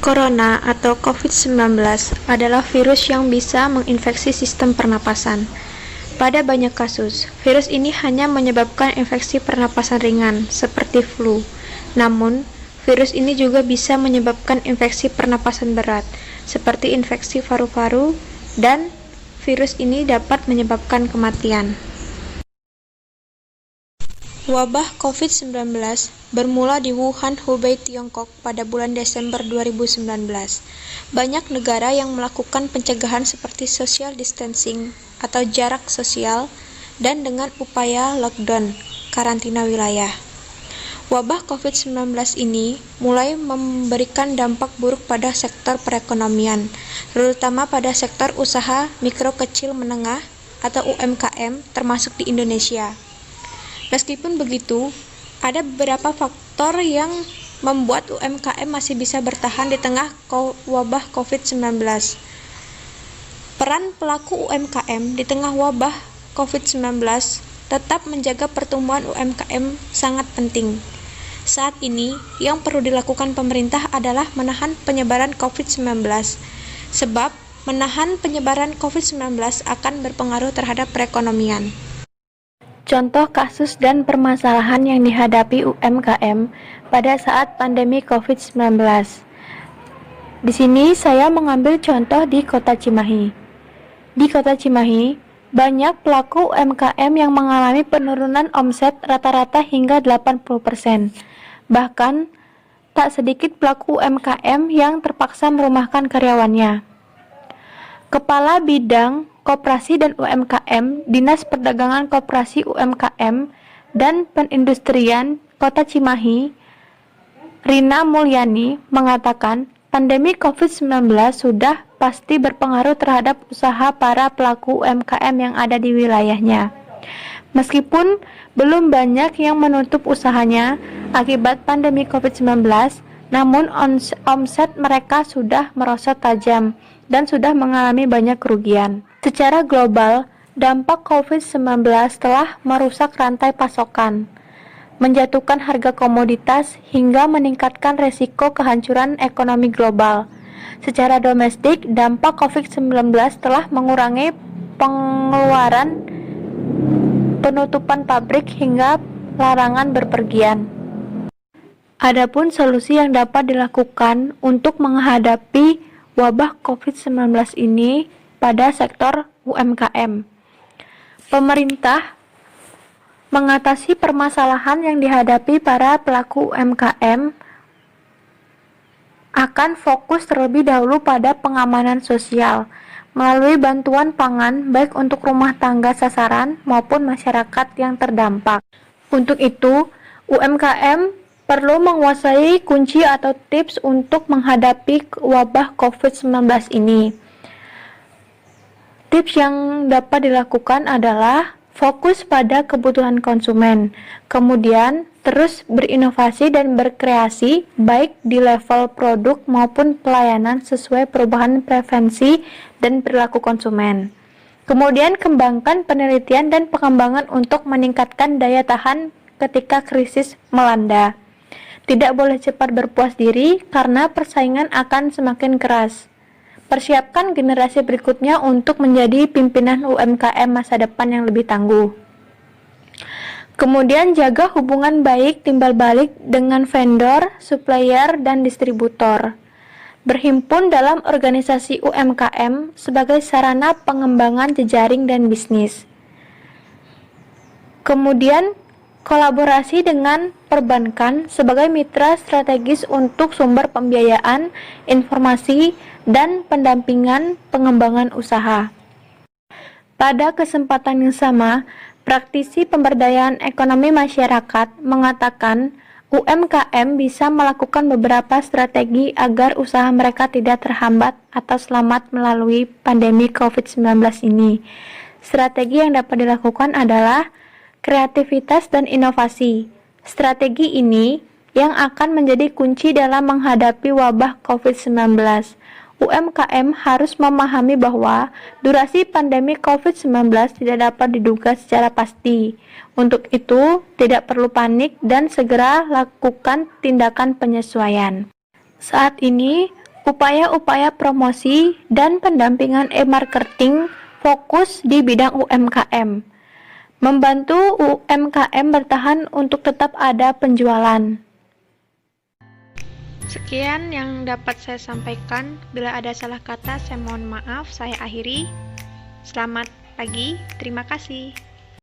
Corona atau COVID-19 adalah virus yang bisa menginfeksi sistem pernapasan. Pada banyak kasus, virus ini hanya menyebabkan infeksi pernapasan ringan, seperti flu. Namun, virus ini juga bisa menyebabkan infeksi pernapasan berat, seperti infeksi paru-paru, dan virus ini dapat menyebabkan kematian. Wabah COVID-19 bermula di Wuhan, Hubei, Tiongkok pada bulan Desember 2019. Banyak negara yang melakukan pencegahan seperti social distancing atau jarak sosial dan dengan upaya lockdown, karantina wilayah. Wabah COVID-19 ini mulai memberikan dampak buruk pada sektor perekonomian, terutama pada sektor usaha mikro kecil menengah atau UMKM termasuk di Indonesia. Meskipun begitu, ada beberapa faktor yang membuat UMKM masih bisa bertahan di tengah wabah COVID-19. Peran pelaku UMKM di tengah wabah COVID-19 tetap menjaga pertumbuhan UMKM sangat penting. Saat ini, yang perlu dilakukan pemerintah adalah menahan penyebaran COVID-19, sebab menahan penyebaran COVID-19 akan berpengaruh terhadap perekonomian. Contoh kasus dan permasalahan yang dihadapi UMKM pada saat pandemi COVID-19. Di sini saya mengambil contoh di Kota Cimahi. Di Kota Cimahi, banyak pelaku UMKM yang mengalami penurunan omset rata-rata hingga 80%. Bahkan, tak sedikit pelaku UMKM yang terpaksa merumahkan karyawannya. Kepala Bidang Koperasi dan UMKM Dinas Perdagangan Koperasi UMKM dan Perindustrian Kota Cimahi, Rina Mulyani, mengatakan pandemi COVID-19 sudah pasti berpengaruh terhadap usaha para pelaku UMKM yang ada di wilayahnya. Meskipun belum banyak yang menutup usahanya akibat pandemi COVID-19, namun omset mereka sudah merosot tajam dan sudah mengalami banyak kerugian. Secara global, dampak COVID-19 telah merusak rantai pasokan, menjatuhkan harga komoditas hingga meningkatkan resiko kehancuran ekonomi global. Secara domestik, dampak COVID-19 telah mengurangi pengeluaran, penutupan pabrik hingga larangan berpergian. Adapun solusi yang dapat dilakukan untuk menghadapi wabah COVID-19 ini pada sektor UMKM. Pemerintah mengatasi permasalahan yang dihadapi para pelaku UMKM akan fokus terlebih dahulu pada pengamanan sosial melalui bantuan pangan baik untuk rumah tangga sasaran maupun masyarakat yang terdampak. Untuk itu, UMKM perlu menguasai kunci atau tips untuk menghadapi wabah COVID-19 ini. Tips yang dapat dilakukan adalah fokus pada kebutuhan konsumen, kemudian terus berinovasi dan berkreasi baik di level produk maupun pelayanan sesuai perubahan preferensi dan perilaku konsumen. Kemudian kembangkan penelitian dan pengembangan untuk meningkatkan daya tahan ketika krisis melanda. Tidak boleh cepat berpuas diri karena persaingan akan semakin keras. Persiapkan generasi berikutnya untuk menjadi pimpinan UMKM masa depan yang lebih tangguh. Kemudian jaga hubungan baik timbal balik dengan vendor, supplier, dan distributor. Berhimpun dalam organisasi UMKM sebagai sarana pengembangan jejaring dan bisnis. Kemudian kolaborasi dengan perbankan sebagai mitra strategis untuk sumber pembiayaan, informasi, dan pendampingan pengembangan usaha. Pada kesempatan yang sama, praktisi pemberdayaan ekonomi masyarakat mengatakan UMKM bisa melakukan beberapa strategi agar usaha mereka tidak terhambat atau selamat melalui pandemi COVID-19 ini. Strategi yang dapat dilakukan adalah kreativitas dan inovasi. Strategi ini yang akan menjadi kunci dalam menghadapi wabah COVID-19. UMKM harus memahami bahwa durasi pandemi COVID-19 tidak dapat diduga secara pasti. Untuk itu, tidak perlu panik dan segera lakukan tindakan penyesuaian. Saat ini, Upaya-upaya promosi dan pendampingan e-marketing fokus di bidang UMKM, membantu UMKM bertahan untuk tetap ada penjualan. Sekian yang dapat saya sampaikan. Bila ada salah kata, saya mohon maaf. Saya akhiri. Selamat pagi, terima kasih.